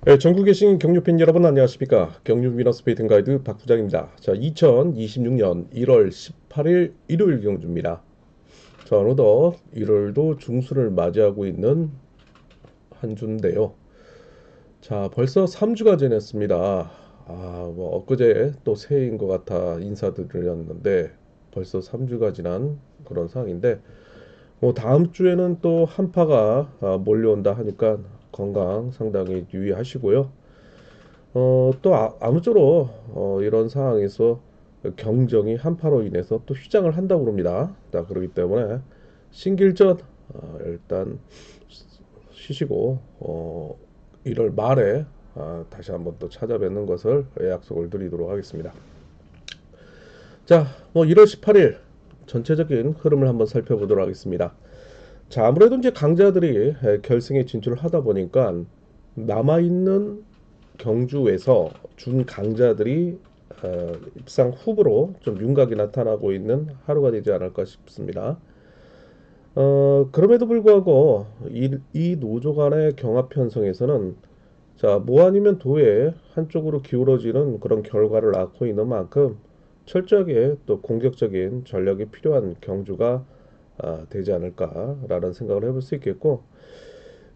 네, 전국에 계신 경유팬 여러분 안녕하십니까? 경유 위너스 베이팅 가이드 박 부장입니다. 자, 2026년 1월 18일 일요일 경주입니다. 자, 어느덧 1월도 중순을 맞이하고 있는 한 주인데요. 자, 벌써 3주가 지났습니다. 뭐 엊그제 또 새해인 것 같아 인사드렸는데 벌써 3주가 지난 그런 상황인데 뭐 다음 주에는 또 한파가 몰려온다 하니까 건강 상당히 유의하시고요. 또 아무쪼록 이런 상황에서 경정이 한파로 인해서 또 휘장을 한다고 그럽니다. 자, 그렇기 때문에 신길전 일단 쉬시고 1월 말에 다시 한번 또 찾아뵙는 것을 약속을 드리도록 하겠습니다. 자, 뭐 1월 18일 전체적인 흐름을 한번 살펴보도록 하겠습니다. 자, 아무래도 이제 강자들이 결승에 진출을 하다 보니까 남아있는 경주에서 준 강자들이 입상 후보로 좀 윤곽이 나타나고 있는 하루가 되지 않을까 싶습니다. 그럼에도 불구하고 이 노조 간의 경합 편성에서는 자, 뭐 아니면 도에 한쪽으로 기울어지는 그런 결과를 낳고 있는 만큼 철저하게 또 공격적인 전략이 필요한 경주가 되지 않을까라는 생각을 해볼 수 있겠고,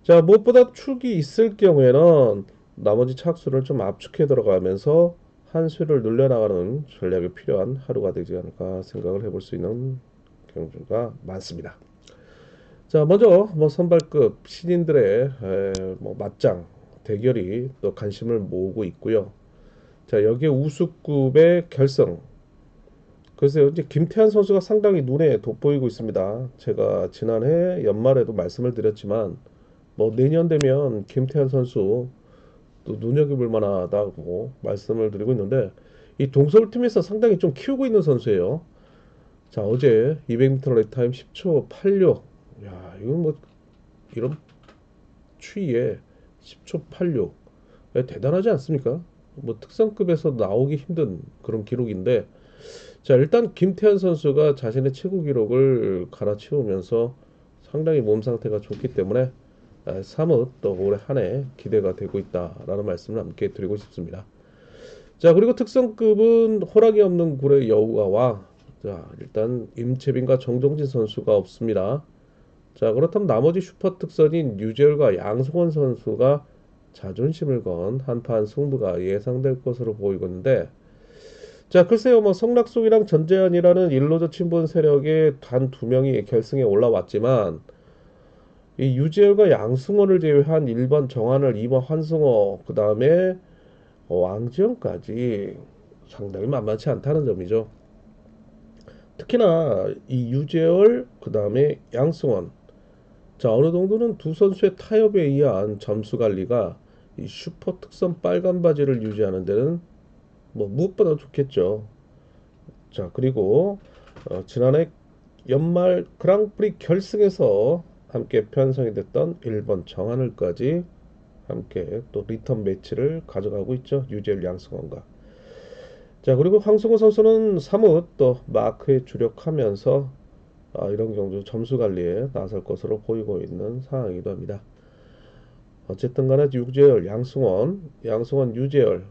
자, 무엇보다 축이 있을 경우에는 나머지 착수를 좀 압축해 들어가면서 한 수를 늘려나가는 전략이 필요한 하루가 되지 않을까 생각을 해볼 수 있는 경주가 많습니다. 자, 먼저 뭐 선발급 신인들의 뭐 맞짱 대결이 또 관심을 모으고 있고요. 자, 여기에 우수급의 결승. 글쎄요, 이제 김태환 선수가 상당히 눈에 돋보이고 있습니다. 제가 지난해 연말에도 말씀을 드렸지만 뭐 내년 되면 김태환 선수 또 눈여겨볼 만하다고 말씀을 드리고 있는데 이 동서울팀에서 상당히 좀 키우고 있는 선수예요. 자, 어제 200m 랩타임 10초 86. 야, 이건 뭐 이런 추위에 10초 86. 대단하지 않습니까? 뭐 특성급에서 나오기 힘든 그런 기록인데 자, 일단 김태현 선수가 자신의 최고 기록을 갈아치우면서 상당히 몸 상태가 좋기 때문에 사뭇 또 올해 한 해 기대가 되고 있다라는 말씀을 함께 드리고 싶습니다. 자, 그리고 특성급은 호락이 없는 굴의 여우가 왕. 자, 일단 임채빈과 정종진 선수가 없습니다. 자, 그렇다면 나머지 슈퍼 특선인 유재열과 양승원 선수가 자존심을 건 한판 승부가 예상될 것으로 보이고 있는데 자, 글쎄요, 뭐 성락송이랑 전재현이라는 일로저 친분 세력의 단 두 명이 결승에 올라왔지만 이 유재열과 양승원을 제외한 1번 정한을, 2번 환승호, 그 다음에 왕지영까지 상당히 만만치 않다는 점이죠. 특히나 이 유재열, 그 다음에 양승원, 자, 어느 정도는 두 선수의 타협에 의한 점수 관리가 이 슈퍼 특선 빨간 바지를 유지하는 데는 뭐 무엇보다 좋겠죠. 자, 그리고 지난해 연말 그랑프리 결승에서 함께 편성이 됐던 일본 정하늘까지 함께 또 리턴 매치를 가져가고 있죠. 유재열 양승원과. 자, 그리고 황승호 선수는 사뭇 또 마크에 주력하면서 이런 경주 점수 관리에 나설 것으로 보이고 있는 상황이기도 합니다. 어쨌든 간에 유재열, 양승원, 유재열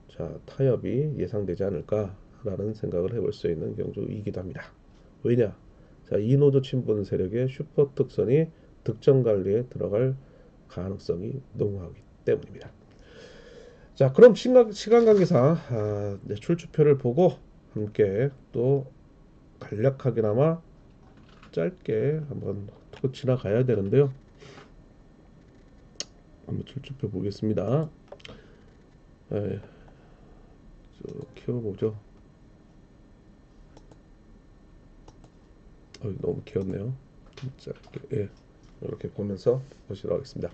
자, 타협이 예상되지 않을까라는 생각을 해볼 수 있는 경주이기도 합니다. 왜냐? 자, 이노조 친분 세력의 슈퍼 특선이 득점 관리에 들어갈 가능성이 농후하기 때문입니다. 자, 그럼 시간 관계상 출주표를 보고 함께 또 간략하게나마 짧게 한번 톡 지나가야 되는데요. 한번 출주표 보겠습니다. 예, 키워보죠. 너무 귀엽네요. 짧게, 예, 이렇게 보면서 보시도록 하겠습니다.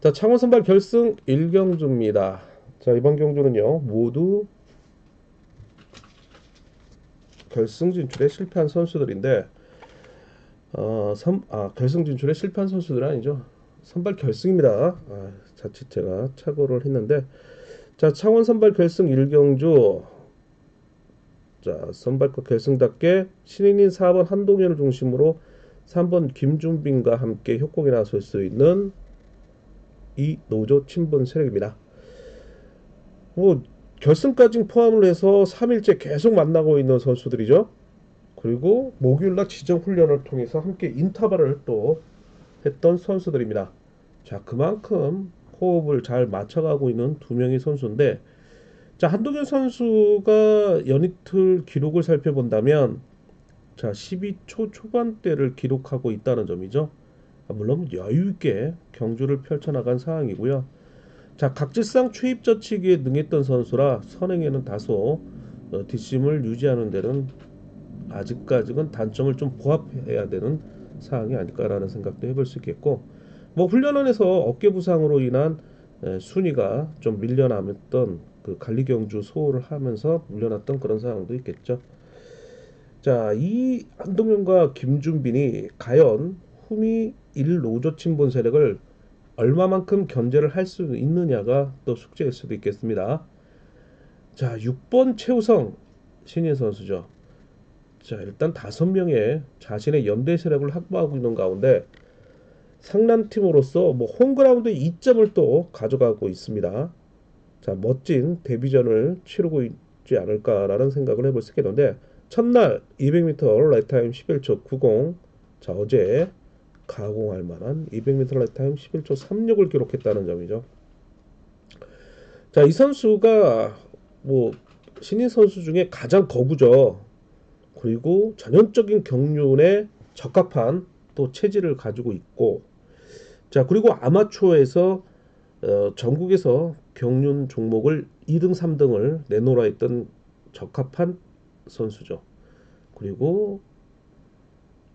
자, 창원 선발 결승 1경주입니다. 자, 이번 경주는요, 모두 결승 진출에 실패한 선수들인데, 결승 진출에 실패한 선수들은 아니죠. 선발 결승입니다. 자칫 제가 착오를 했는데, 자, 창원 선발 결승 1경주, 자, 선발과 결승답게 신인인 4번 한동현을 중심으로 3번 김준빈과 함께 협곡에 나설 수 있는 이노조 친분 세력입니다. 뭐 결승까지 포함을 해서 3일째 계속 만나고 있는 선수들이죠. 그리고 목요일날 지정 훈련을 통해서 함께 인터벌을 또 했던 선수들입니다. 자, 그만큼 호흡을 잘 맞춰가고 있는 두 명의 선수인데, 자, 한동현 선수가 연이틀 기록을 살펴본다면, 자, 12초 초반대를 기록하고 있다는 점이죠. 물론 여유 있게 경주를 펼쳐나간 상황이고요. 자, 각질상 초입저치기에 능했던 선수라 선행에는 다소 뒷심을 유지하는 데는 아직까지는 단점을 좀 보완해야 되는 사항이 아닐까라는 생각도 해볼 수 있겠고, 뭐 훈련원에서 어깨 부상으로 인한 순위가 좀 밀려남았던 그 관리경주 소홀을 하면서 밀려났던 그런 상황도 있겠죠. 자, 이 한동현과 김준빈이 과연 후미 1노조 친분 세력을 얼마만큼 견제를 할 수 있느냐가 또 숙제일 수도 있겠습니다. 자, 6번 최우성 신인 선수죠. 자, 일단 5명의 자신의 연대 세력을 확보하고 있는 가운데 상남팀으로서 뭐 홈그라운드 2점을 또 가져가고 있습니다. 자, 멋진 데뷔전을 치르고 있지 않을까라는 생각을 해볼 수 있겠는데, 첫날 200m 라이타임 11초 90. 자, 어제 가공할 만한 200m 라이타임 11초 36을 기록했다는 점이죠. 자, 이 선수가 뭐 신인 선수 중에 가장 거구죠. 그리고 전형적인 경륜에 적합한 또 체질을 가지고 있고, 자, 그리고 아마추어에서 전국에서 경륜 종목을 2등, 3등을 내놓으라 했던 적합한 선수죠. 그리고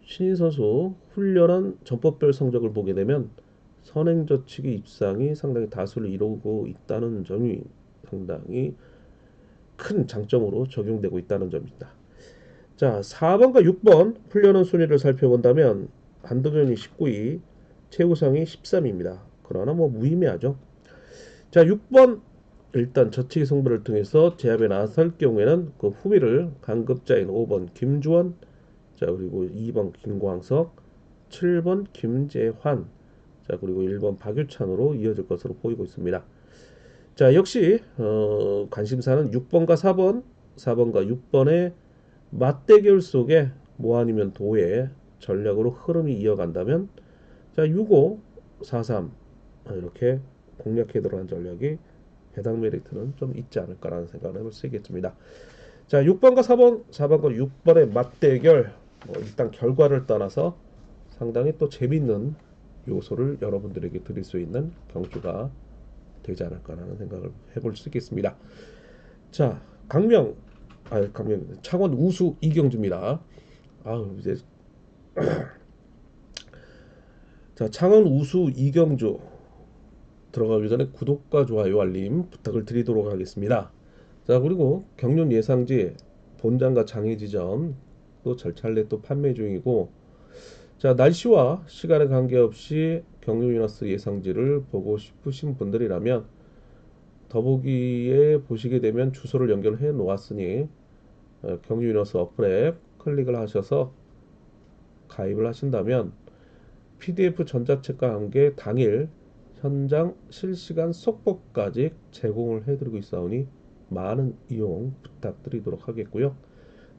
신인 선수 훈련한 전법별 성적을 보게 되면 선행저치기 입상이 상당히 다수를 이루고 있다는 점이 상당히 큰 장점으로 적용되고 있다는 점입니다. 자, 4번과 6번 훈련원 순위를 살펴본다면 한동현이 19위, 최우성이 13위입니다. 그러나 뭐 무의미하죠. 자, 6번 일단 저치기 승부를 통해서 제압에 나설 경우에는 그 후미를 강급자인 5번 김주원, 자, 그리고 2번 김광석, 7번 김재환, 자, 그리고 1번 박유찬으로 이어질 것으로 보이고 있습니다. 자, 역시 관심사는 6번과 4번, 4번과 6번의 맞대결 속에 뭐 아니면 도의 전략으로 흐름이 이어간다면, 자, 6호 43 이렇게 공략해 들어간 전략이 해당 메리트는 좀 있지 않을까라는 생각을 해볼 수 있겠습니다. 자, 6번과 4번, 4번과 6번의 맞대결, 뭐 일단 결과를 떠나서 상당히 또 재밌는 요소를 여러분들에게 드릴 수 있는 경주가 되지 않을까라는 생각을 해볼 수 있겠습니다. 자, 강명 창원 우수 이경주입니다. 이제 자, 창원 우수 이경주 들어가기 전에 구독과 좋아요 알림 부탁을 드리도록 하겠습니다. 자, 그리고 경륜 예상지 본장과 장애 지점 또 절찬례 또 판매 중이고, 자, 날씨와 시간에 관계없이 경륜 위너스 예상지를 보고 싶으신 분들이라면 더보기에 보시게 되면 주소를 연결해 놓았으니 경륜 위너스 어플에 클릭을 하셔서 가입을 하신다면 PDF 전자책과 함께 당일 현장 실시간 속보까지 제공을 해드리고 있사오니 많은 이용 부탁드리도록 하겠고요.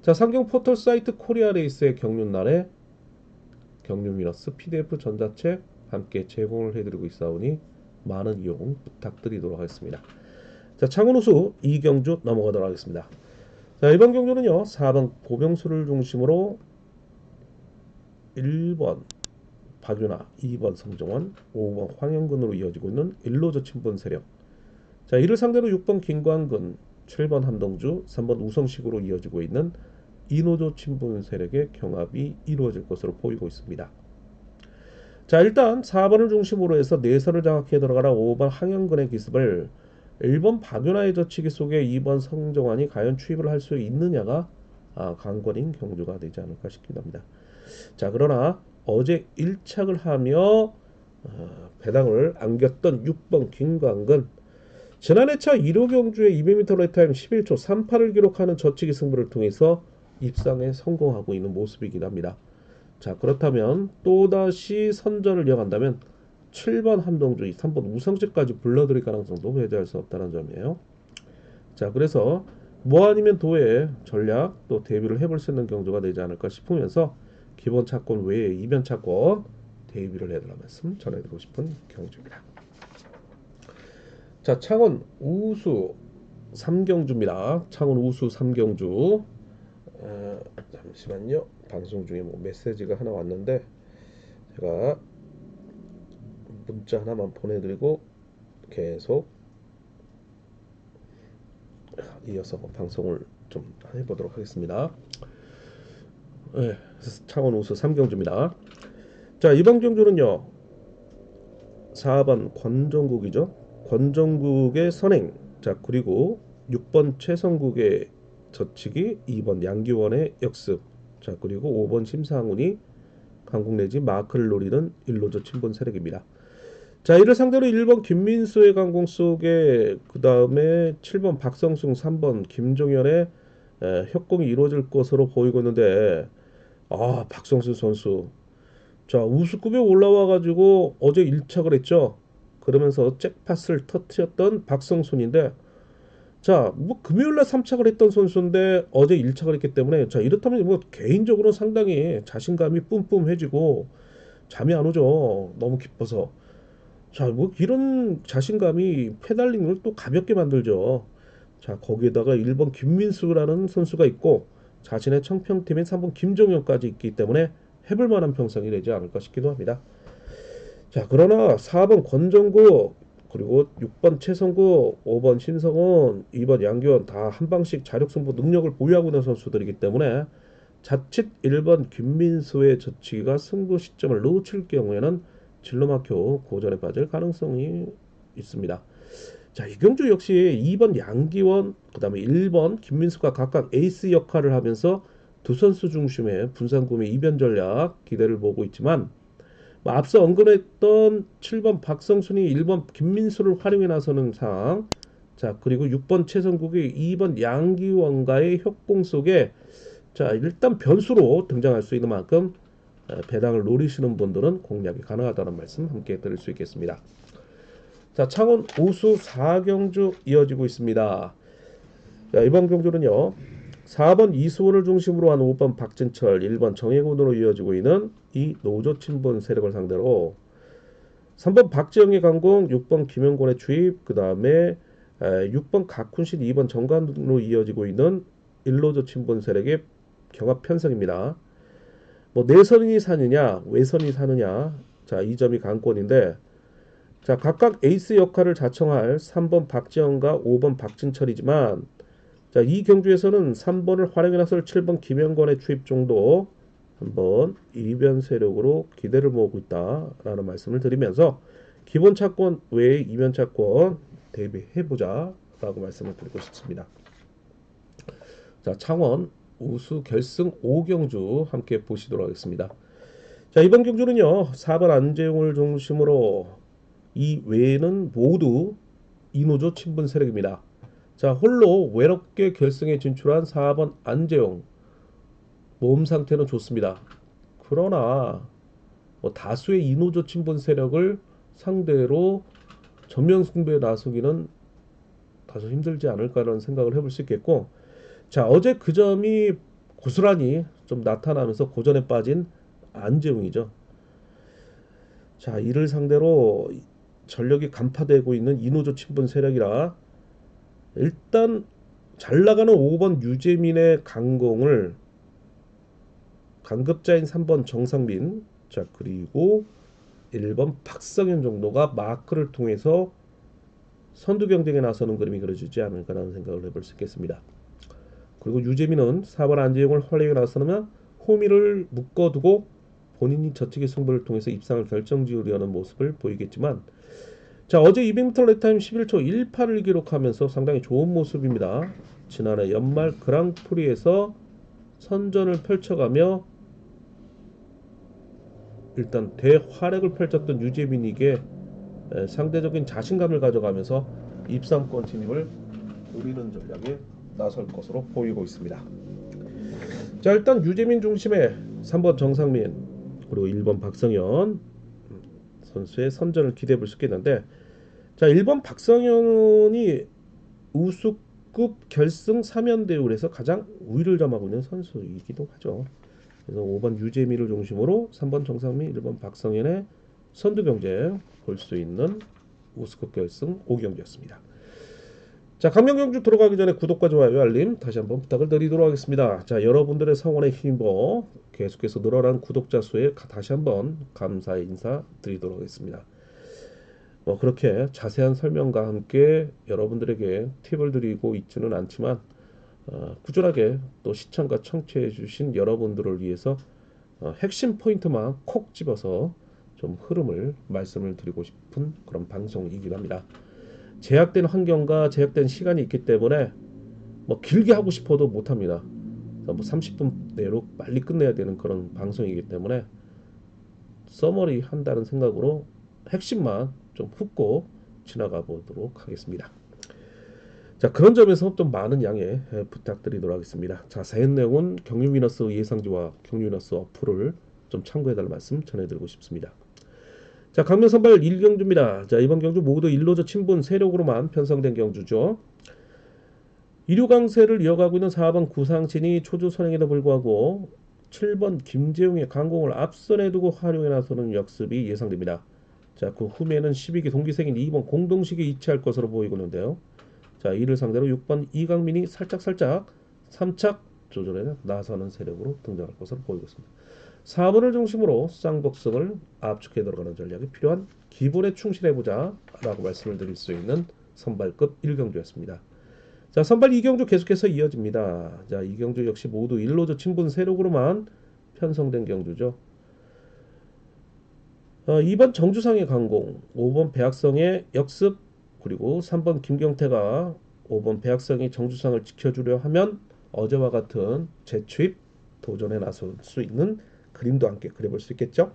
자, 상경 포털 사이트 코리아레이스의 경륜날에 경륜 위너스 PDF 전자책 함께 제공을 해드리고 있사오니 많은 이용 부탁드리도록 하겠습니다. 자, 창원우수 이경주 넘어가도록 하겠습니다. 자, 이번 경주는요 4번 고병수를 중심으로 1번 박윤아, 2번 성정원, 5번 황영근으로 이어지고 있는 1노조 친분 세력. 자, 이를 상대로 6번 김광근, 7번 함동주, 3번 우성식으로 이어지고 있는 2노조 친분 세력의 경합이 이루어질 것으로 보이고 있습니다. 자, 일단 4번을 중심으로 해서 내선을 장악해 들어가라 5번 황영근의 기습을 1번 박윤아의 저치기 속에 2번 성정환이 과연 추입을 할 수 있느냐가 관건인 경주가 되지 않을까 싶기도 합니다. 자, 그러나 어제 1착을 하며 배당을 안겼던 6번 김광근, 지난해 차 1호 경주의 200m 레타임 11초 38을 기록하는 저치기 승부를 통해서 입상에 성공하고 있는 모습이긴 합니다. 자, 그렇다면 또다시 선전을 이어간다면 7번 함동주의, 3번 우성재까지 불러들일 가능성도 배제할 수 없다는 점이에요. 자, 그래서 뭐 아니면 도의 전략 또 대비를 해볼 수 있는 경주가 되지 않을까 싶으면서 기본 차권 외에 이변 차권 대비를 해달라는 말씀 전해드리고 싶은 경주입니다. 자, 창원 우수 3경주입니다. 창원 우수 3경주. 잠시만요. 방송 중에 뭐 메시지가 하나 왔는데 제가 문자 하나만 보내드리고 계속 이어서 방송을 좀 해보도록 하겠습니다. 네, 창원 우수 3경주입니다. 자, 이번 경주는요 4번 권정국이죠. 권정국의 선행, 자 그리고 6번 최성국의 젖히기, 2번 양기원의 역습, 자 그리고 5번 심상훈이 강국 내지 마크를 노리는 일로저 친분 세력입니다. 자, 이를 상대로 1번 김민수의 강공 속에 그 다음에 7번 박성승, 3번 김종현의 협공이 이루어질 것으로 보이고 있는데, 아 박성승 선수 자 우수급에 올라와 가지고 어제 1착을 했죠. 그러면서 잭팟을 터트렸던 박성순인데, 자 뭐 금요일날 3착을 했던 선수인데 어제 1착을 했기 때문에, 자 이렇다면 뭐 개인적으로 상당히 자신감이 뿜뿜해지고 잠이 안 오죠. 너무 기뻐서. 자, 뭐 이런 자신감이 페달링을 또 가볍게 만들죠. 자, 거기에다가 1번 김민수라는 선수가 있고 자신의 청평팀인 3번 김종현까지 있기 때문에 해볼 만한 평성이 되지 않을까 싶기도 합니다. 자, 그러나 4번 권정국 그리고 6번 최성국, 5번 심성원, 2번 양기원 다 한 방씩 자력 승부 능력을 보유하고 있는 선수들이기 때문에 자칫 1번 김민수의 젖히기가 승부 시점을 놓칠 경우에는 진로 막혀 고전에 빠질 가능성이 있습니다. 자, 이 경주 역시 2번 양기원, 그 다음에 1번 김민수가 각각 에이스 역할을 하면서 두 선수 중심의 분산구매 이변 전략 기대를 보고 있지만, 뭐 앞서 언급했던 7번 박성순이 1번 김민수를 활용해 나서는 상황, 자 그리고 6번 최성국이 2번 양기원과의 협공 속에 자 일단 변수로 등장할 수 있는 만큼 배당을 노리시는 분들은 공략이 가능하다는 말씀 함께 드릴 수 있겠습니다. 자, 창원 우수 4경주 이어지고 있습니다. 자, 이번 경주는요 4번 이수원을 중심으로 한 5번 박진철, 1번 정혜군으로 이어지고 있는 이 노조 친분 세력을 상대로 3번 박지영의 강공, 6번 김영권의 주입, 그 다음에 6번 각훈신, 2번 정관으로 이어지고 있는 일로조 친분 세력의 경합 편성입니다. 뭐 내선이 사느냐 외선이 사느냐, 자 이 점이 관건인데, 자 각각 에이스 역할을 자청할 3번 박지영과 5번 박진철이지만, 자 이 경주에서는 3번을 활용해 나설 7번 김영권의 투입 정도 한번 이변 세력으로 기대를 모으고 있다라는 말씀을 드리면서 기본 차권 외에 이변 차권 대비해보자 라고 말씀을 드리고 싶습니다. 자, 창원 우수 결승 5경주 함께 보시도록 하겠습니다. 자, 이번 경주는요 4번 안재용을 중심으로 이 외에는 모두 이노조 친분 세력입니다. 자, 홀로 외롭게 결승에 진출한 4번 안재용 몸 상태는 좋습니다. 그러나 뭐 다수의 이노조 친분 세력을 상대로 전면 승부에 나서기는 다소 힘들지 않을까라는 생각을 해볼 수 있겠고, 자 어제 그 점이 고스란히 좀 나타나면서 고전에 빠진 안재웅이죠. 자 이를 상대로 전력이 간파되고 있는 이노조 친분 세력이라 일단 잘 나가는 5번 유재민의 강공을 강급자인 3번 정상민, 자 그리고 1번 박성현 정도가 마크를 통해서 선두 경쟁에 나서는 그림이 그려지지 않을까라는 생각을 해볼 수 있겠습니다. 그리고 유재민은 4번 안재용을 활용해 나서면 호미를 묶어두고 본인이 젖히기 승부를 통해서 입상을 결정지으려는 모습을 보이겠지만, 자 어제 200m 랩타임 11초 18을 기록하면서 상당히 좋은 모습입니다. 지난해 연말 그랑프리에서 선전을 펼쳐가며 일단 대활약을 펼쳤던 유재민에게 상대적인 자신감을 가져가면서 입상권 진입을 노리는 전략에 나설 것으로 보이고 있습니다. 자 일단 유재민 중심의 3번 정상민 그리고 1번 박성현 선수의 선전을 기대해 볼 수 있겠는데, 자, 1번 박성현이 우수급 결승 3연 대회에서 가장 우위를 점하고 있는 선수이기도 하죠. 그래서 5번 유재미를 중심으로 3번 정상민, 1번 박성현의 선두 경쟁 볼 수 있는 우수급 결승 5경기였습니다. 자, 강명경주 들어가기 전에 구독과 좋아요, 알림 다시 한번 부탁을 드리도록 하겠습니다. 자, 여러분들의 성원에 힘입어 계속해서 늘어난 구독자 수에 다시 한번 감사의 인사 드리도록 하겠습니다. 뭐 그렇게 자세한 설명과 함께 여러분들에게 팁을 드리고 있지는 않지만, 꾸준하게 또 시청과 청취해 주신 여러분들을 위해서 핵심 포인트만 콕 집어서 좀 흐름을 말씀을 드리고 싶은 그런 방송이기도 합니다. 제약된 환경과 제약된 시간이 있기 때문에 뭐 길게 하고 싶어도 못합니다. 뭐 30분 내로 빨리 끝내야 되는 그런 방송이기 때문에 서머리 한다는 생각으로 핵심만 좀 훑고 지나가 보도록 하겠습니다. 자, 그런 점에서 좀 많은 양해 부탁드리도록 하겠습니다. 자세한 내용은 경유미너스 예상지와 경유미너스 어플을 좀 참고해달라는 말씀 전해드리고 싶습니다. 자, 강명 선발 1경주입니다. 자, 이번 경주 모두 1로저 친분 세력으로만 편성된 경주죠. 2류 강세를 이어가고 있는 4번 구상진이 초주 선행에도 불구하고 7번 김재웅의 강공을 앞선에 두고 활용해 나서는 역습이 예상됩니다. 자, 그 후면은 12기 동기생인 2번 공동식이 이체할 것으로 보이고 있는데요. 자, 이를 상대로 6번 이강민이 살짝 3착 조절해 나서는 세력으로 등장할 것으로 보이고 있습니다. 4번을 중심으로 쌍복승을 압축해 들어가는 전략이 필요한 기본에 충실해보자 라고 말씀을 드릴 수 있는 선발급 1경주였습니다. 자, 선발 2경주 계속해서 이어집니다. 자, 2경주 역시 모두 1로저 친분 세력으로만 편성된 경주죠. 2번 정주상의 강공, 5번 배학성의 역습, 그리고 3번 김경태가 5번 배학성이 정주상을 지켜주려 하면 어제와 같은 재취입 도전에 나설 수 있는 그림도 함께 그려볼 수 있겠죠.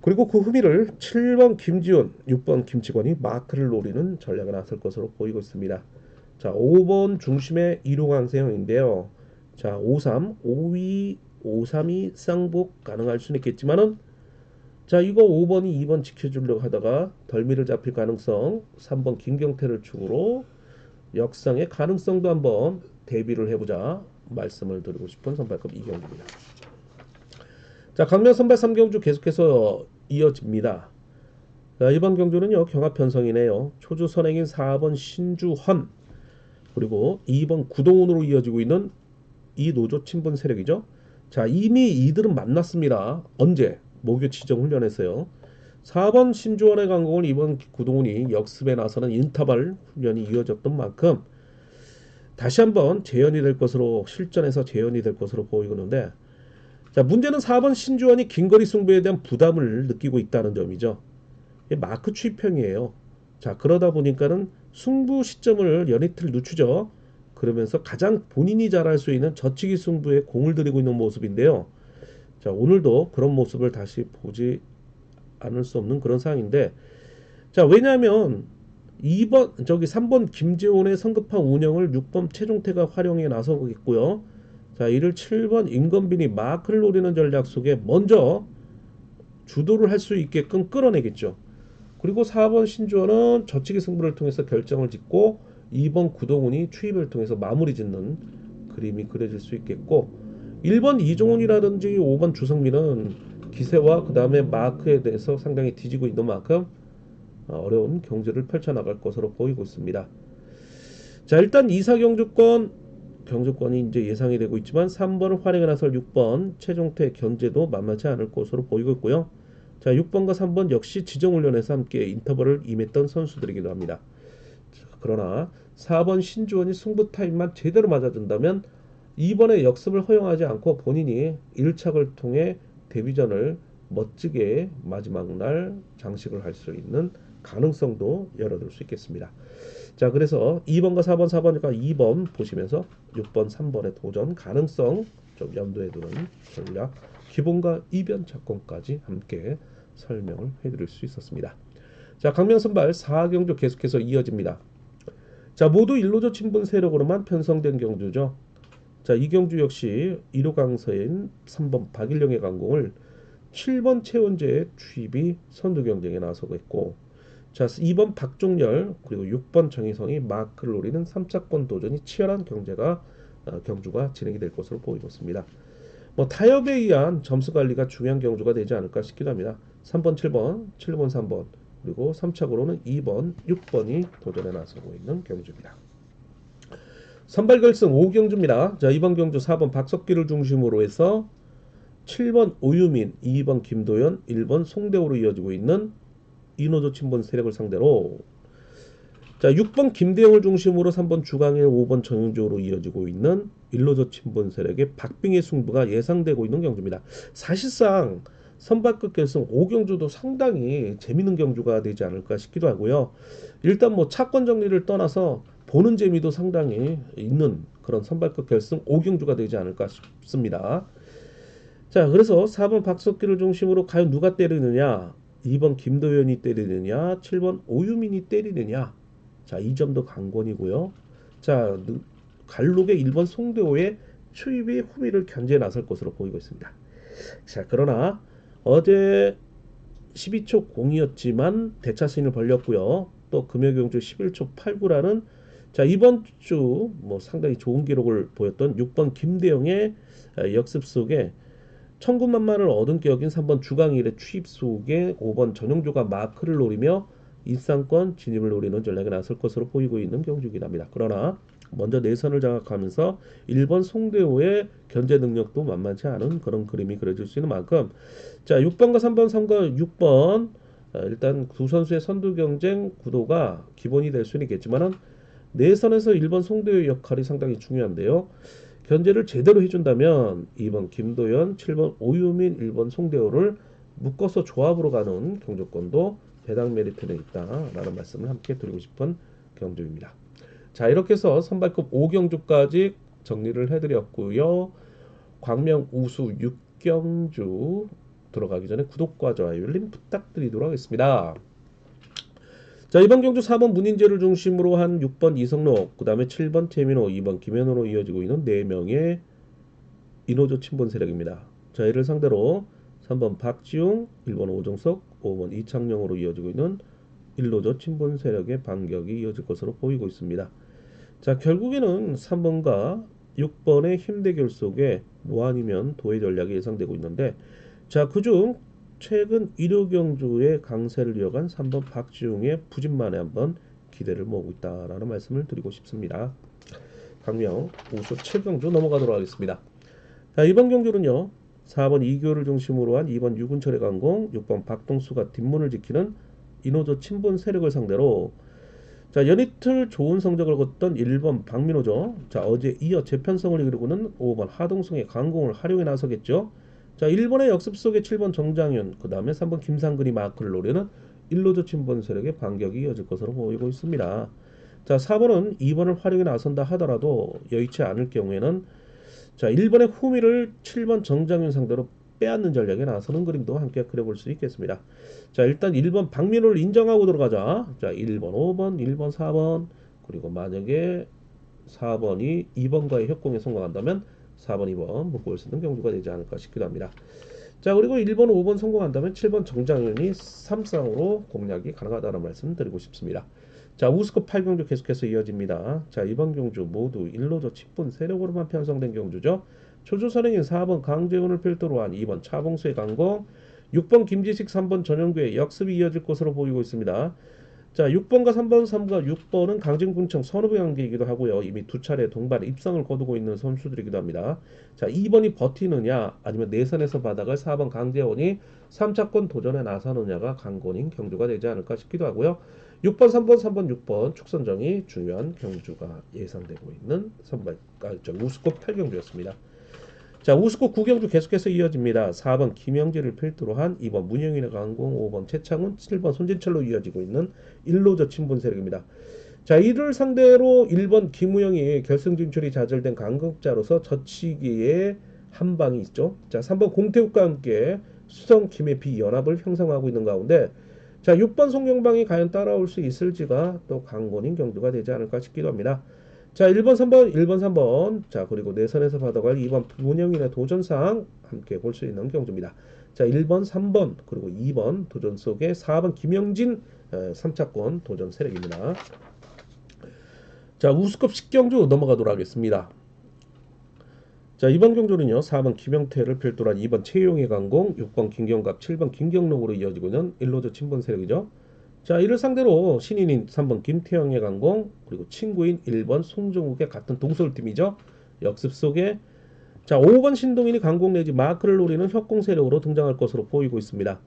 그리고 그 후미를 7번 김지훈, 6번 김치권이 마크를 노리는 전략에 나설 것으로 보이고 있습니다. 자, 5번 중심의 1호 강세형인데요. 자, 53, 52, 532 쌍복 가능할 수는 있겠지만은, 자, 이거 5번이 2번 지켜주려고 하다가 덜미를 잡힐 가능성, 3번 김경태를 축으로 역상의 가능성도 한번 대비를 해보자 말씀을 드리고 싶은 선발급 2경주입니다. 자, 강명 선발 3경주 계속해서 이어집니다. 자, 이번 경주는요, 경합 편성이네요. 초주 선행인 4번 신주헌, 그리고 2번 구동훈으로 이어지고 있는 이 노조 친분 세력이죠. 자, 이미 이들은 만났습니다. 언제? 목요 지정 훈련에서요. 4번 신주헌의 강공을 2번 구동훈이 역습에 나서는 인터벌 훈련이 이어졌던 만큼 다시 한번 재현이 될 것으로, 실전에서 재현이 될 것으로 보이는데, 자, 문제는 4번 신주헌이 긴거리 승부에 대한 부담을 느끼고 있다는 점이죠. 마크 취평이에요. 자, 그러다 보니까는 승부 시점을 연이틀 늦추죠. 그러면서 가장 본인이 잘할 수 있는 저치기 승부에 공을 들이고 있는 모습인데요. 자, 오늘도 그런 모습을 다시 보지 않을 수 없는 그런 상황인데, 자, 왜냐하면 3번 김재훈의 성급한 운영을 6번 최종태가 활용해 나서고 있고요. 자, 이를 7번 임건빈이 마크를 노리는 전략 속에 먼저 주도를 할 수 있게끔 끌어내겠죠. 그리고 4번 신주원은 저치기 승부를 통해서 결정을 짓고 2번 구동훈이 추입을 통해서 마무리 짓는 그림이 그려질 수 있겠고, 1번 이종훈이라든지 5번 주성민은 기세와 그 다음에 마크에 대해서 상당히 뒤지고 있는 만큼 어려운 경주를 펼쳐나갈 것으로 보이고 있습니다. 자, 일단 2사 경주권이 이제 예상이 되고 있지만 3번을 활용해 나설 6번 최종태 견제도 만만치 않을 것으로 보이고 있고요. 자, 6번과 3번 역시 지정훈련에서 함께 인터벌을 임했던 선수들이기도 합니다. 그러나 4번 신주원이 승부 타임만 제대로 맞아준다면 2번의 역습을 허용하지 않고 본인이 1착을 통해 데뷔전을 멋지게 마지막 날 장식을 할 수 있는 가능성도 열어둘 수 있겠습니다. 자, 그래서 2번과 4번, 4번과 2번 보시면서 6번, 3번의 도전 가능성 좀 염두에 두는 전략, 기본과 이변 작권까지 함께 설명을 해드릴 수 있었습니다. 자, 강명 선발 4경주 계속해서 이어집니다. 자, 모두 1로저 친분 세력으로만 편성된 경주죠. 자, 이 경주 역시 1호 강서인 3번 박일령의 강공을 7번 최원재 추입이 선두 경쟁에 나서고 있고, 자 2번 박종렬 그리고 6번 정희성이 마크를 노리는 3차권 도전이 치열한 경주가 진행이 될 것으로 보이고 있습니다. 뭐 타협에 의한 점수 관리가 중요한 경주가 되지 않을까 싶기도 합니다. 3번, 7번, 7번, 3번 그리고 3차고로는 2번, 6번이 도전에 나서고 있는 경주입니다. 선발 결승 5경주입니다. 자, 이번 경주 4번 박석기를 중심으로 해서 7번 오유민, 2번 김도현, 1번 송대호로 이어지고 있는 이노조 친분 세력을 상대로, 자 6번 김대영을 중심으로 3번 주강일, 5번 정윤조로 이어지고 있는 일노조 친분 세력의 박빙의 승부가 예상되고 있는 경주입니다. 사실상 선발급 결승 5경주도 상당히 재밌는 경주가 되지 않을까 싶기도 하고요. 일단 뭐 차권 정리를 떠나서 보는 재미도 상당히 있는 그런 선발급 결승 5경주가 되지 않을까 싶습니다. 자, 그래서 4번 박석기를 중심으로 과연 누가 때리느냐, 2번 김도현이 때리느냐, 7번 오유민이 때리느냐. 자, 이 점도 관건이고요. 자, 갈록의 1번 송대호의 추입이 후미를 견제해 나설 것으로 보이고 있습니다. 자, 그러나 어제 12초 0이었지만 대차신을 벌렸고요. 또 금요경주 11초 89라는, 자 이번 주 뭐 상당히 좋은 기록을 보였던 6번 김대영의 역습 속에 천군만마를 얻은 격인 3번 주강일의 추입 속에 5번 전용조가 마크를 노리며 일상권 진입을 노리는 전략에 나설 것으로 보이고 있는 경주이긴 합니다. 그러나 먼저 내선을 장악하면서 1번 송대호의 견제 능력도 만만치 않은 그런 그림이 그려질 수 있는 만큼, 자 6번과 3번, 3과 6번 일단 두 선수의 선두 경쟁 구도가 기본이 될 수는 있겠지만은 내선에서 1번 송대호의 역할이 상당히 중요한데요. 견제를 제대로 해준다면 2번 김도현, 7번 오유민, 1번 송대호를 묶어서 조합으로 가는 경주권도 배당 메리트는 있다라는 말씀을 함께 드리고 싶은 경주입니다. 자, 이렇게 해서 선발급 5경주까지 정리를 해드렸고요. 광명 우수 6경주 들어가기 전에 구독과 좋아요 알림 부탁드리도록 하겠습니다. 자, 이번 경주 4번 문인재를 중심으로 한 6번 이성록, 그 다음에 7번 태민호, 2번 김현호로 이어지고 있는 4명의 인호조 친분 세력입니다. 자, 이를 상대로 3번 박지웅, 1번 오정석, 5번 이창영으로 이어지고 있는 일노조 친분 세력의 반격이 이어질 것으로 보이고 있습니다. 자, 결국에는 3번과 6번의 힘 대결 속에 뭐 아니면 도의 전략이 예상되고 있는데, 자, 그중 최근 1호 경주의 강세를 이어간 3번 박지웅의 부진만에 한번 기대를 모으고 있다라는 말씀을 드리고 싶습니다. 광명 우수 7경주 넘어가도록 하겠습니다. 자, 이번 경주는요 4번 이교를 중심으로 한 2번 유근철의 강공, 6번 박동수가 뒷문을 지키는 인호조 친분 세력을 상대로, 자 연이틀 좋은 성적을 거뒀던 1번 박민호죠. 자 어제 이어 재편성을 이루고는 5번 하동성의 강공을 활용해 나서겠죠. 자 1번의 역습 속에 7번 정장윤, 그 다음에 3번 김상근이 마크를 노리는 일로조 친분 세력의 반격이 이어질 것으로 보이고 있습니다. 자 4번은 2번을 활용해 나선다 하더라도 여의치 않을 경우에는, 자 1번의 후미를 7번 정장윤 상대로 빼앗는 전략에 나서는 그림도 함께 그려볼 수 있겠습니다. 자 일단 1번 박민호를 인정하고 들어가자. 자 1번 5번 1번 4번, 그리고 만약에 4번이 2번과의 협공에 성공한다면 4번 2번 묶을 수 있는 경주가 되지 않을까 싶기도 합니다. 자 그리고 1번 5번 성공한다면 7번 정장윤이 3쌍으로 공략이 가능하다는 말씀 드리고 싶습니다. 자 우스컵 8경주 계속해서 이어집니다. 자 이번 경주 모두 일로조 직분 세력으로만 편성된 경주죠. 초조선행인 4번 강재훈을 필두로 한 2번 차봉수의 강공, 6번 김지식, 3번 전영구의 역습이 이어질 것으로 보이고 있습니다. 자 6번과 3번, 3과 6번은 강진군청 선후배 관계이기도 하고요. 이미 두 차례 동반 입상을 거두고 있는 선수들이기도 합니다. 자 2번이 버티느냐 아니면 내선에서 받아갈 4번 강재원이 3차권 도전에 나서느냐가 관건인 경주가 되지 않을까 싶기도 하고요. 6번, 3번, 3번, 6번 축선정이 중요한 경주가 예상되고 있는 우스컵 8경주였습니다. 자 우스컵 9경주 계속해서 이어집니다. 4번 김영재를 필두로 한 2번 문영인의 강공, 5번 최창훈, 7번 손진철로 이어지고 있는 일로저 친분 세력입니다. 자 이를 상대로 1번 김우영이 결승 진출이 좌절된 강극자로서 젖히기에 한 방이 있죠. 자 3번 공태욱과 함께 수성 김해 비연합을 형성하고 있는 가운데, 자 6번 송영방이 과연 따라올 수 있을지가 또 관건인 경주가 되지 않을까 싶기도 합니다. 자 1번 3번 1번 3번, 자 그리고 내선에서 받아갈 2번 문영인의 도전상 함께 볼 수 있는 경주입니다. 자, 1번, 3번, 그리고 2번 도전 속에 4번 김영진 3차권 도전 세력입니다. 자, 우수급 10경주 넘어가도록 하겠습니다. 자, 이번 경주는요. 4번 김영태를 필두로 한 2번 최용의 강공, 6번 김경갑, 7번 김경록으로 이어지고 있는 1로저 친분 세력이죠. 자, 이를 상대로 신인인 3번 김태형의 강공, 그리고 친구인 1번 송정욱의 같은 동서울팀이죠. 역습 속에 자, 5번 신동인이 강공 내지 마크를 노리는 협공 세력으로 등장할 것으로 보이고 있습니다.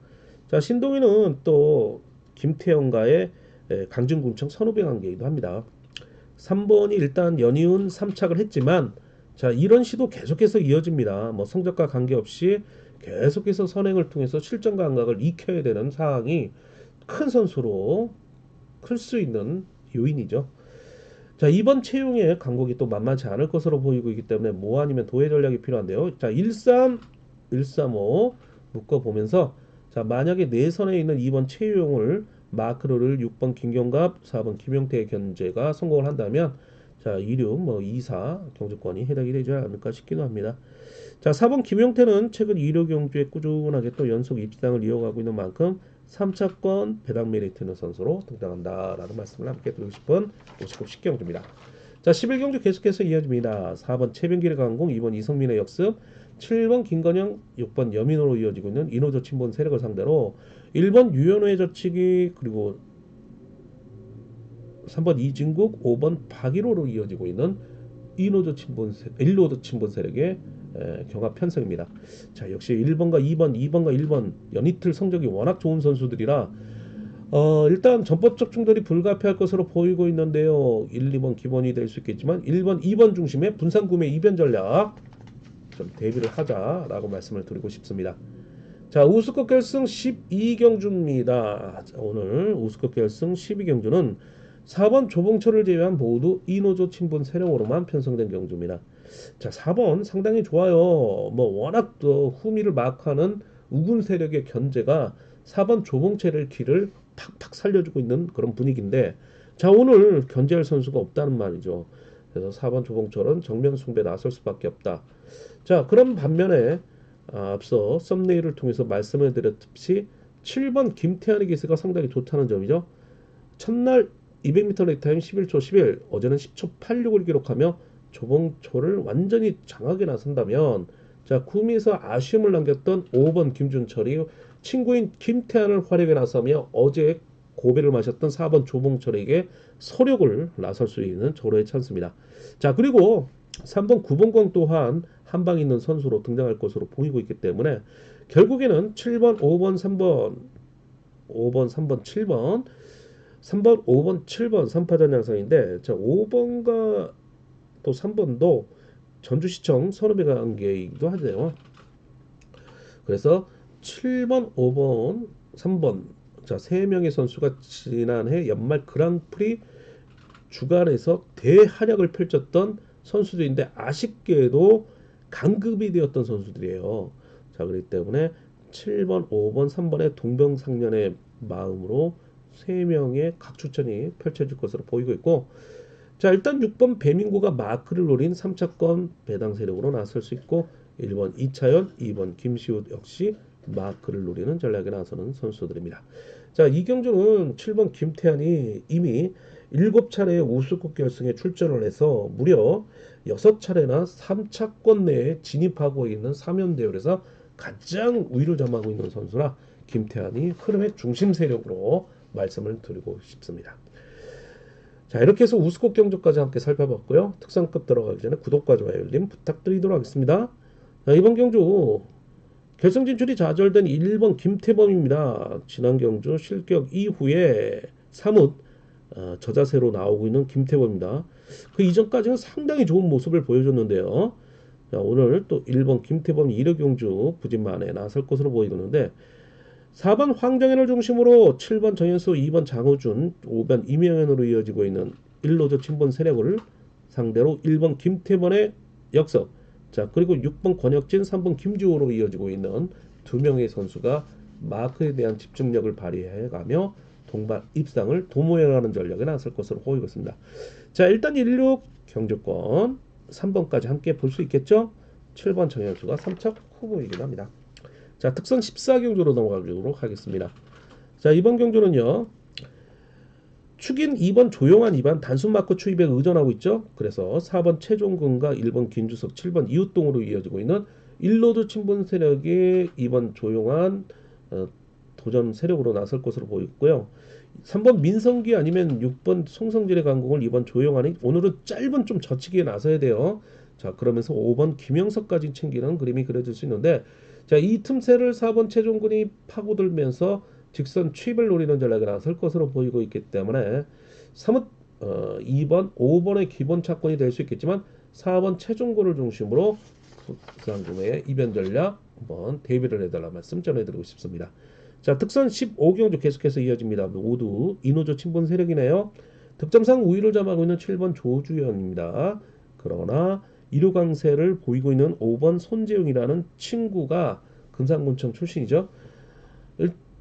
자, 신동인은 또 김태형과의 강진군청 선후배 관계이기도 합니다. 3번이 일단 연이은 3착을 했지만 자, 이런 시도 계속해서 이어집니다. 뭐 성적과 관계없이 계속해서 선행을 통해서 실전 감각을 익혀야 되는 상황이 큰 선수로 클 수 있는 요인이죠. 자, 이번 채용의 강국이 또 만만치 않을 것으로 보이고 있기 때문에 뭐 아니면 도해 전략이 필요한데요. 자, 13, 135 묶어보면서 자, 만약에 내선에 있는 2번 채용을 마크로를 6번 김경갑, 4번 김용태의 견제가 성공을 한다면 자, 26, 뭐 24 경주권이 해당이 되지 않을까 싶기도 합니다. 자, 4번 김용태는 최근 2류 경주에 꾸준하게 또 연속 입상을 이어가고 있는 만큼 3차권 배당 메리트 있는 선수로 등장한다라는 말씀을 함께 드리고 싶은 59 10경주입니다. 자, 11경주 계속해서 이어집니다. 4번 최병길의 강공, 2번 이성민의 역습, 7번 김건영, 6번 여민호로 이어지고 있는 이노조 친분 세력을 상대로 1번 유현호의 저치기, 그리고 3번 이진국, 5번 박일호로 이어지고 있는 일로드 친분 세력의 경합 편성입니다. 자, 역시 1번과 2번, 2번과 1번 연이틀 성적이 워낙 좋은 선수들이라 일단 전법적 충돌이 불가피할 것으로 보이고 있는데요. 1, 2번 기본이 될 수 있겠지만 1번, 2번 중심의 분산 구매 이변 전략 좀 대비를 하자라고 말씀을 드리고 싶습니다. 자, 우수급 결승 12경주입니다. 자, 오늘 우수급 결승 12경주는 4번 조봉철을 제외한 모두 이노조 친분 세력으로만 편성된 경주입니다. 자, 4번 상당히 좋아요. 뭐 워낙 또 후미를 마크하는 우군 세력의 견제가 4번 조봉철의 길을 팍팍 살려주고 있는 그런 분위기인데 자, 오늘 견제할 선수가 없다는 말이죠. 그래서 4번 조봉철은 정면 숭배에 나설 수밖에 없다. 자, 그런 반면에 앞서 썸네일을 통해서 말씀을 드렸듯이 7번 김태환의 기세가 상당히 좋다는 점이죠. 첫날 200m 레이타임 11초 11, 어제는 10초 86을 기록하며 조봉초를 완전히 장악에 나선다면 자, 구미에서 아쉬움을 남겼던 5번 김준철이 친구인 김태환을 활약에 나서며 어제 고배를 마셨던 4번 조봉철에게 소력을 나설 수 있는 조로의 찬스입니다. 자, 그리고 3번 구봉광 또한 한방 있는 선수로 등장할 것으로 보이고 있기 때문에 결국에는 7번, 5번, 3번, 5번, 3번, 7번 3번, 5번, 7번 3파전 양상인데 자, 5번과 또 3번도 전주시청 선후배 관계이기도 하네요. 그래서 7번, 5번, 3번 자, 3명의 선수가 지난해 연말 그랑프리 주간에서 대활약을 펼쳤던 선수들인데 아쉽게도 강급이 되었던 선수들이에요. 자, 그렇기 때문에 7번, 5번, 3번의 동병상련의 마음으로 3명의 각 추천이 펼쳐질 것으로 보이고 있고 자, 일단 6번 배민구가 마크를 노린 3차권 배당 세력으로 나설 수 있고 1번 이차연, 2번 김시우 역시 마크를 노리는 전략에 나서는 선수들입니다. 자, 이 경주는 7번 김태환이 이미 7차례의 우수국 결승에 출전을 해서 무려 6차례나 3차권 내에 진입하고 있는 3연 대열에서 가장 우위를 점하고 있는 선수라 김태환이 흐름의 중심 세력으로 말씀을 드리고 싶습니다. 자, 이렇게 해서 우수국 경주까지 함께 살펴봤고요. 특성급 들어가기 전에 구독과 좋아요 알림 부탁드리도록 하겠습니다. 자, 이번 경주 결승 진출이 좌절된 1번 김태범입니다. 지난 경주 실격 이후에 사뭇 저자세로 나오고 있는 김태범입니다. 그 이전까지는 상당히 좋은 모습을 보여줬는데요. 자, 오늘 또 1번 김태범 1회 경주 부진만에 나설 것으로 보이는데 4번 황정현을 중심으로 7번 정현수, 2번 장우준, 5번 이명현으로 이어지고 있는 1로저 친분 세력을 상대로 1번 김태범의 역습, 자, 그리고 6번 권혁진, 3번 김지호로 이어지고 있는 두 명의 선수가 마크에 대한 집중력을 발휘해가며 동반 입상을 도모해가는 전략에 나설 것으로 보이고 있습니다. 자, 일단 16 경주권 3번까지 함께 볼 수 있겠죠. 7번 정현수가 3차 후보이긴 합니다. 자, 특선 14경주로 넘어가도록 하겠습니다. 자, 이번 경주는요. 축인 2번 조용한 2반 단순 마크 추입에 의존하고 있죠. 그래서 4번 최종근과 1번 김주석, 7번 이웃동으로 이어지고 있는 일로드 친분 세력이 2번 조용한 도전 세력으로 나설 것으로 보이고요. 3번 민성기 아니면 6번 송성질의 강공을 2번 조용하니 오늘은 짧은 좀 젖히기에 나서야 돼요. 자, 그러면서 5번 김영석까지 챙기는 그림이 그려질 수 있는데, 자, 이 틈새를 4번 최종근이 파고들면서 직선 추입을 노리는 전략이 나설 것으로 보이고 있기 때문에 3번, 2번, 5번의 기본 차권이 될 수 있겠지만 4번 최종근을 중심으로 부상금의 이변 전략 한번 대비를 해달라 말씀 전해드리고 싶습니다. 자, 특선 15경주 계속해서 이어집니다. 모두 이노조 친분 세력이네요. 득점상 우위를 점하고 있는 7번 조주현입니다. 그러나 이루 강세를 보이고 있는 5번 손재웅이라는 친구가 금산군청 출신이죠.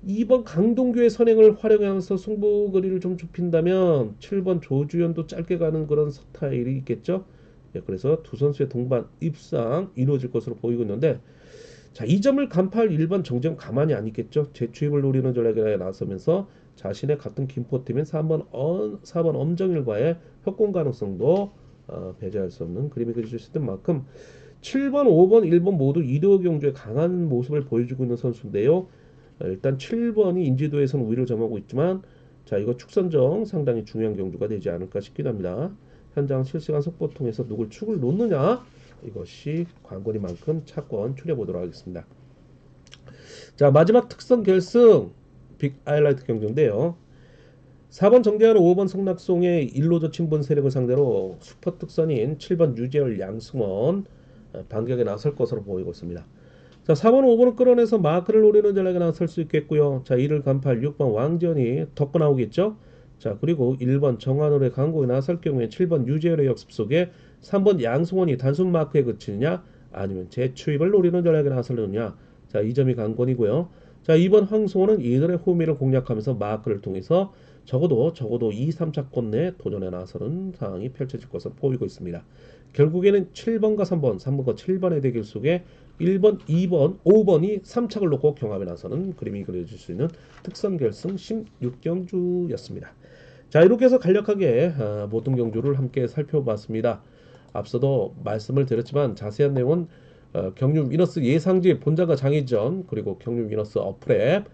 2번 강동규의 선행을 활용해서 승부 거리를 좀 좁힌다면 7번 조주현도 짧게 가는 그런 스타일이 있겠죠. 예, 그래서 두 선수의 동반 입상 이루어질 것으로 보이고 있는데, 자, 이 점을 간파할 1번 정재훈 가만히 안 있겠죠. 재추입을 노리는 전략에 나서면서 자신의 같은 김포팀인 4번 엄정일과의 협공 가능성도 배제할 수 없는 그림이 그려질 수 있는 만큼 7번, 5번, 1번 모두 2루 경주에 강한 모습을 보여주고 있는 선수인데요. 일단 7번이 인지도에서는 우위를 점하고 있지만, 자, 이거 축선정 상당히 중요한 경주가 되지 않을까 싶기도 합니다. 현장 실시간 속보 통해서 누굴 축을 놓느냐, 이것이 관건이만큼 차권 추려보도록 하겠습니다. 자, 마지막 특선 결승 빅 하이라이트 경주인데요. 4번 정대현, 5번 성낙송의 일로저 친분 세력을 상대로 슈퍼 특선인 7번 유재열, 양승원 반격에 나설 것으로 보이고 있습니다. 자, 4번, 5번을 끌어내서 마크를 노리는 전략에 나설 수 있겠고요. 자, 이를 간파할 6번 왕전이 덮고 나오겠죠. 자, 그리고 1번 정한울의 강공에 나설 경우에 7번 유재열의 역습 속에 3번 양승원이 단순 마크에 그치느냐 아니면 재추입을 노리는 전략에 나서느냐. 자, 이 점이 관건이고요. 자, 2번 황승원은 이들의 호미를 공략하면서 마크를 통해서 적어도 2, 3차권 내 도전에 나서는 상황이 펼쳐질 것으로 보이고 있습니다. 결국에는 7번과 3번, 3번과 7번의 대결 속에 1번, 2번, 5번이 3착을 놓고 경합에 나서는 그림이 그려질 수 있는 특선 결승 16경주였습니다. 자, 이렇게 해서 간략하게 모든 경주를 함께 살펴봤습니다. 앞서도 말씀을 드렸지만 자세한 내용은 경륜 위너스 예상지 본장과 장의전 그리고 경륜 위너스 어플에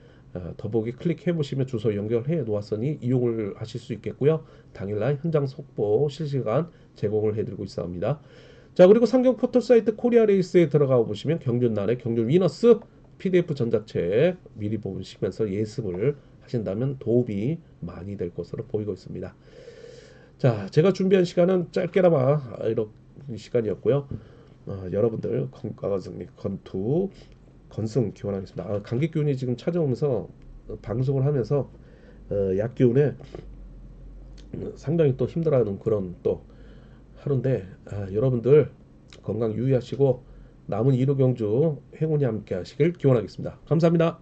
더보기 클릭해 보시면 주소 연결해 놓았으니 이용을 하실 수 있겠고요. 당일날 현장 속보 실시간 제공을 해드리고 있습니다. 자, 그리고 상경 포털 사이트 코리아 레이스에 들어가 보시면 경륜날의 경륜 위너스 PDF 전자책 미리 보시면서 예습을 하신다면 도움이 많이 될 것으로 보이고 있습니다. 자, 제가 준비한 시간은 짧게나마 이런 시간이었고요. 여러분들 건강한 승리, 건투, 건승 기원하겠습니다. 감기 기운이 지금 찾아오면서 방송을 하면서 약 기운에 상당히 또 힘들어하는 그런 또 하루인데, 여러분들 건강 유의하시고 남은 1호 경주 행운이 함께 하시길 기원하겠습니다. 감사합니다.